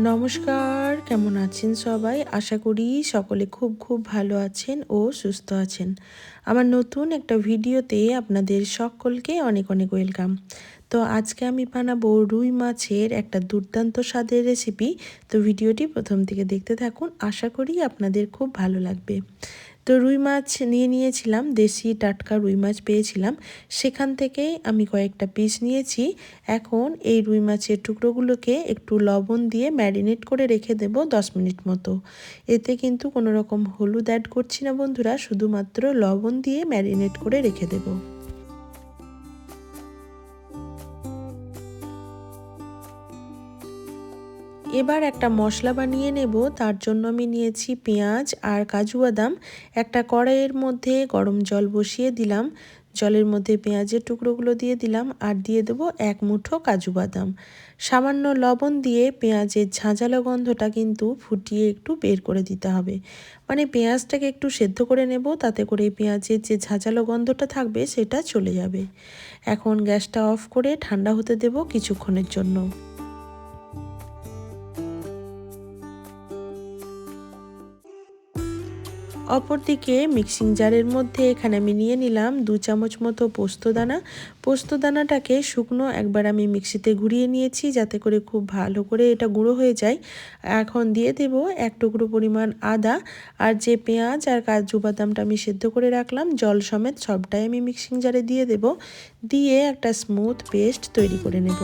নমস্কার, কেমন আছেন সবাই? আশা করি সকলে খুব খুব ভালো আছেন ও সুস্থ আছেন। আমার নতুন একটা ভিডিওতে আপনাদের সকলকে অনেক অনেক ওয়েলকাম। তো আজকে আমি বানাবো রুই মাছের একটা দুর্দান্ত স্বাদের রেসিপি। তো ভিডিওটি প্রথম থেকে দেখতে থাকুন, আশা করি আপনাদের খুব ভালো লাগবে। তো রুই মাছ নিয়েছিলাম, দেশি টাটকা রুই মাছ পেয়েছিলাম, সেখান থেকেই আমি কয়েকটা পিস নিয়েছি। এখন এই রুই মাছের টুকরোগুলোকে একটু লবণ দিয়ে ম্যারিনেট করে রেখে দেব 10 মিনিট মতো। এতে কিন্তু কোনো রকম হলুদ অ্যাড করছি না বন্ধুরা, শুধুমাত্র লবণ দিয়ে ম্যারিনেট করে রেখে দেবো। এবার একটা মশলা বানিয়ে নেব। তার জন্য আমি নিয়েছি পেঁয়াজ আর কাজু বাদাম। একটা কড়াইয়ের মধ্যে গরম জল বসিয়ে দিলাম, জলের মধ্যে পেঁয়াজের টুকরোগুলো দিয়ে দিলাম আর দিয়ে দেবো 1 মুঠো কাজু বাদাম। সামান্য লবণ দিয়ে পেঁয়াজের ঝাঁঝালো গন্ধটা কিন্তু ফুটিয়ে একটু বের করে দিতে হবে। মানে পেঁয়াজটাকে একটু সেদ্ধ করে নেব, তাতে করে পেঁয়াজের যে ঝাঁঝালো গন্ধটা থাকবে সেটা চলে যাবে। এখন গ্যাসটা অফ করে ঠান্ডা হতে দেব কিছুক্ষণের জন্য। অপরদিকে মিক্সিং জারের মধ্যে এখানে আমি নিয়ে নিলাম 2 চামচ মতো পোস্তদানা। পোস্তদানাটাকে শুকনো একবার আমি মিক্সিতে ঘুরিয়ে নিয়েছি, যাতে করে খুব ভালো করে এটা গুঁড়ো হয়ে যায়। এখন দিয়ে দেব 1 টুকরো পরিমাণ আদা, আর যে পেঁয়াজ আর কাজু বাদামটা আমি সেদ্ধ করে রাখলাম জল সমেত সবটাই আমি মিক্সিং জারে দিয়ে দেব। দিয়ে একটা স্মুথ পেস্ট তৈরি করে নেব।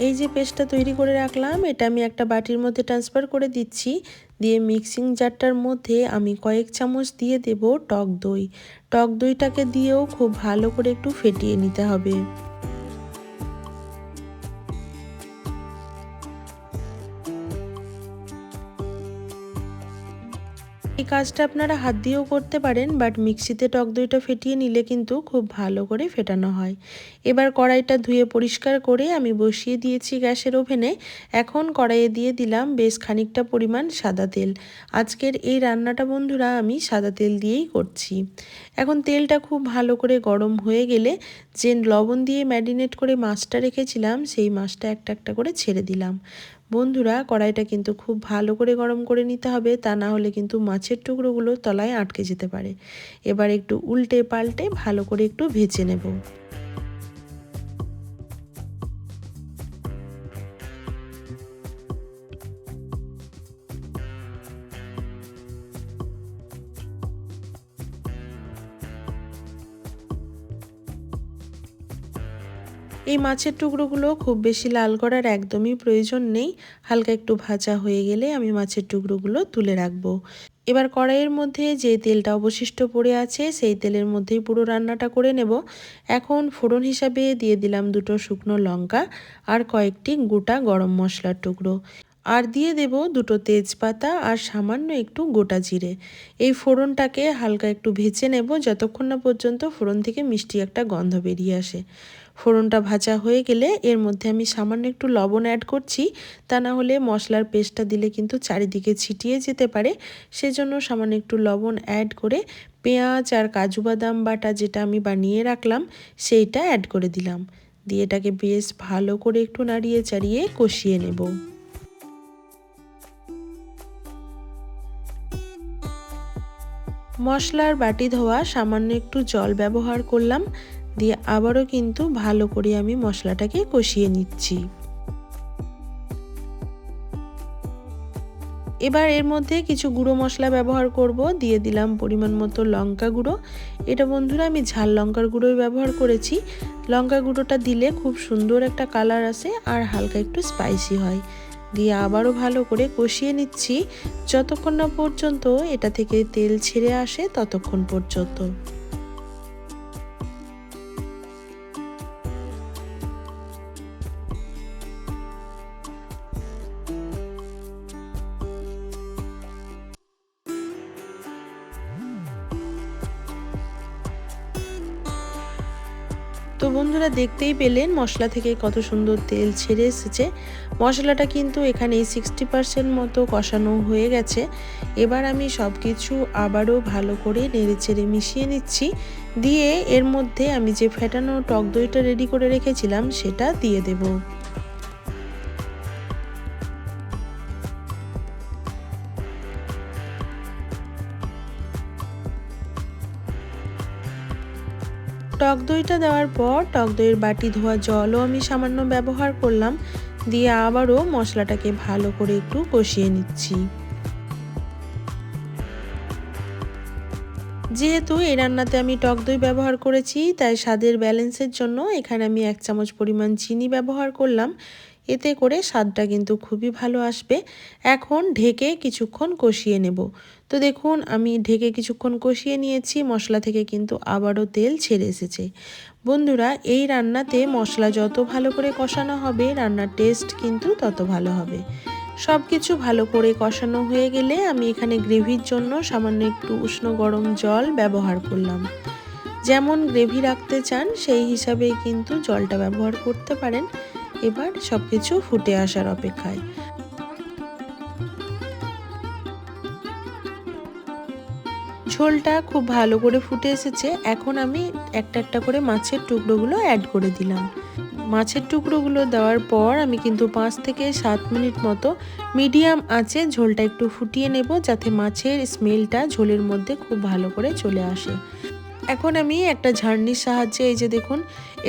এই যে পেস্টটা তৈরি করে রাখলাম, এটা আমি একটা বাটির মধ্যে ট্রান্সফার করে দিচ্ছি। দিয়ে মিক্সিং জারটার মধ্যে আমি কয়েক চামচ দিয়ে দেব টক দই। টক দইটাকে দিয়েও খুব ভালো করে একটু ফেটিয়ে নিতে হবে। এই কাজটা আপনারা হাত দিয়েও করতে পারেন, বাট মিক্সিতে টক দইটা ফেটিয়ে নিলে কিন্তু খুব ভালো করে ফেটানো হয়। এবার কড়াইটা ধুয়ে পরিষ্কার করে আমি বসিয়ে দিয়েছি গ্যাসের ওভেনে। এখন কড়াইয়ে দিয়ে দিলাম বেশ খানিকটা পরিমাণ সাদা তেল। আজকের এই রান্নাটা বন্ধুরা আমি সাদা তেল দিয়েই করছি। এখন তেলটা খুব ভালো করে গরম হয়ে গেলে যে লবণ দিয়ে ম্যারিনেট করে মাছটা রেখেছিলাম, সেই মাছটা একটা একটা করে ছেড়ে দিলাম। বন্ধুরা, কড়াইটা কিন্তু খুব ভালো করে গরম করে নিতে হবে, তা না হলে কিন্তু মাছের টুকরোগুলো তলায় আটকে যেতে পারে। এবার একটু উল্টে পাল্টে ভালো করে একটু ভেজে নেব। এই মাছের টুকরোগুলো খুব বেশি লাল করার একদমই প্রয়োজন নেই। হালকা একটু ভাজা হয়ে গেলে আমি মাছের টুকরোগুলো তুলে রাখবো। এবার কড়াইয়ের মধ্যে যে তেলটা অবশিষ্ট পড়ে আছে সেই তেলের মধ্যেই পুরো রান্নাটা করে নেব। এখন ফোড়ন হিসাবে দিয়ে দিলাম 2টো শুকনো লঙ্কা আর কয়েকটি গোটা গরম মশলার টুকরো। আর দিয়ে দেব 2টো তেজপাতা আর সামান্য একটু গোটা জিরে। এই ফোড়নটাকে হালকা একটু ভেজে নেব যতক্ষণ না পর্যন্ত ফোড়ন থেকে মিষ্টি একটা গন্ধ বেরিয়ে আসে। ফোড়নটা ভাজা হয়ে গেলে এর মধ্যে আমি সামান্য একটু লবণ অ্যাড করছি, তা না হলে মশলার পেস্টটা দিলে কিন্তু চারিদিকে ছিটিয়ে যেতে পারে। সেজন্য সামান্য একটু লবণ অ্যাড করে পেঁয়াজ আর কাজু বাদাম বাটা যেটা আমি বানিয়ে রাখলাম সেইটা অ্যাড করে দিলাম। দিয়ে এটাকে বেশ ভালো করে একটু নাড়িয়ে চাড়িয়ে কষিয়ে নেব। মশলার বাটি ধোয়া সামান্য একটু জল ব্যবহার করলাম। দিয়ে আবারও কিন্তু ভালো করে আমি মশলাটাকে কষিয়ে নিচ্ছি। এবার এর মধ্যে কিছু গুঁড়ো মশলা ব্যবহার করব। দিয়ে দিলাম পরিমাণ মতো লঙ্কা গুঁড়ো। এটা বন্ধুরা আমি ঝাল লঙ্কার গুঁড়োই ব্যবহার করেছি। লঙ্কা গুঁড়োটা দিলে খুব সুন্দর একটা কালার আসে আর হালকা একটু স্পাইসি হয়। দিয়ে আবারও ভালো করে কষিয়ে নিচ্ছি যতক্ষণ না পর্যন্ত এটা থেকে তেল ছেড়ে আসে ততক্ষণ পর্যন্ত। তো বন্ধুরা দেখতেই পেলেন মশলা থেকে কত সুন্দর তেল ছেড়ে এসেছে। মশলাটা কিন্তু এখানে 60% মতো কষানো হয়ে গেছে। এবার আমি সব কিছু আবারও ভালো করে নেড়েচেড়ে মিশিয়ে নিচ্ছি। দিয়ে এর মধ্যে আমি যে ফেটানো টক দইটা রেডি করে রেখেছিলাম সেটা দিয়ে দেবো। টক দইটা দেওয়ার পর টক দইয়ের বাটি ধোয়া জলও আমি সামান্য ব্যবহার করলাম। দিয়ে আবারও মশলাটাকে ভালো করে একটু কষিয়ে নিচ্ছি। যেহেতু এই রান্নাতে আমি টক দই ব্যবহার করেছি, তাই স্বাদের ব্যালেন্সের জন্য এখানে আমি 1 চামচ পরিমাণ চিনি ব্যবহার করলাম। এতে করে স্বাদটা কিন্তু খুবই ভালো আসবে। এখন ঢেকে কিছুক্ষণ কষিয়ে নেব। তো দেখুন আমি ঢেকে কিছুক্ষণ কষিয়ে নিয়েছি, মশলা থেকে কিন্তু আবারও তেল ছেড়ে এসেছে। বন্ধুরা এই রান্নাতে মশলা যত ভালো করে কষানো হবে রান্নার টেস্ট কিন্তু তত ভালো হবে। সব কিছু ভালো করে কষানো হয়ে গেলে আমি এখানে গ্রেভির জন্য সামান্য একটু উষ্ণ গরম জল ব্যবহার করলাম। যেমন গ্রেভি রাখতে চান সেই হিসাবেই কিন্তু জলটা ব্যবহার করতে পারেন। এবার সব কিছু ফুটে আসার অপেক্ষায়। ঝোলটা খুব ভালো করে ফুটে এসেছে। এখন আমি একটা একটা করে মাছের টুকরোগুলো অ্যাড করে দিলাম। মাছের টুকরোগুলো দেওয়ার পর আমি কিন্তু 5 থেকে 7 মিনিট মতো মিডিয়াম আঁচে ঝোলটা একটু ফুটিয়ে নেব, যাতে মাছের স্মেলটা ঝোলের মধ্যে খুব ভালো করে চলে আসে। এখন আমি একটা ঝাড়নির সাহায্যে এই যে দেখুন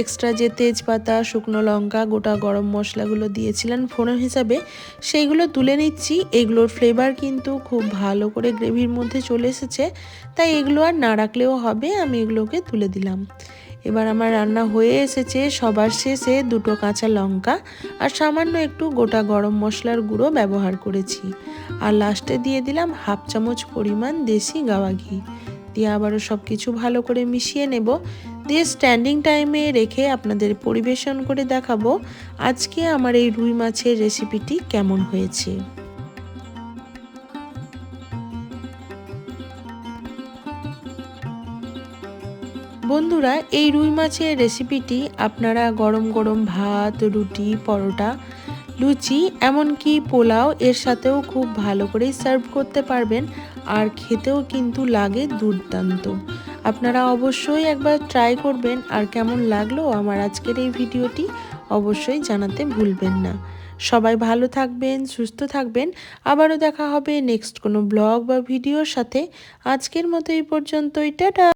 এক্সট্রা যে তেজপাতা, শুকনো লঙ্কা, গোটা গরম মশলাগুলো দিয়েছিলেন ফোড়ন হিসাবে, সেইগুলো তুলে নিচ্ছি। এগুলোর ফ্লেভার কিন্তু খুব ভালো করে গ্রেভির মধ্যে চলে এসেছে, তাই এগুলো আর না রাখলেও হবে। আমি এগুলোকে তুলে দিলাম। এবার আমার রান্না হয়ে এসেছে। সবার শেষে 2টো কাঁচা লঙ্কা আর সামান্য একটু গোটা গরম মশলার গুঁড়ো ব্যবহার করেছি। আর লাস্টে দিয়ে দিলাম 1/2 চামচ পরিমাণ দেশি গাওয়া ঘি। দিয়ে আবারও সব কিছু ভালো করে মিশিয়ে নেব। দিয়ে স্ট্যান্ডিং টাইমে রেখে আপনাদের পরিবেশন করে দেখাবো আজকে আমার এই রুই মাছের রেসিপিটি কেমন হয়েছে। বন্ধুরা এই রুই মাছের রেসিপিটি আপনারা গরম গরম ভাত, রুটি, পরোটা, লুচি, এমনকি পোলাও এর সাথেও খুব ভালো করেই সার্ভ করতে পারবেন। আর খেতেও কিন্তু লাগে দুর্দান্ত। আপনারা অবশ্যই একবার ট্রাই করবেন। আর কেমন লাগলো আমার আজকের এই ভিডিওটি অবশ্যই জানাতে ভুলবেন না। সবাই ভালো থাকবেন, সুস্থ থাকবেন। আবারও দেখা হবে নেক্সট কোনো ব্লগ বা ভিডিওর সাথে। আজকের মতো এই পর্যন্তই, টাটা।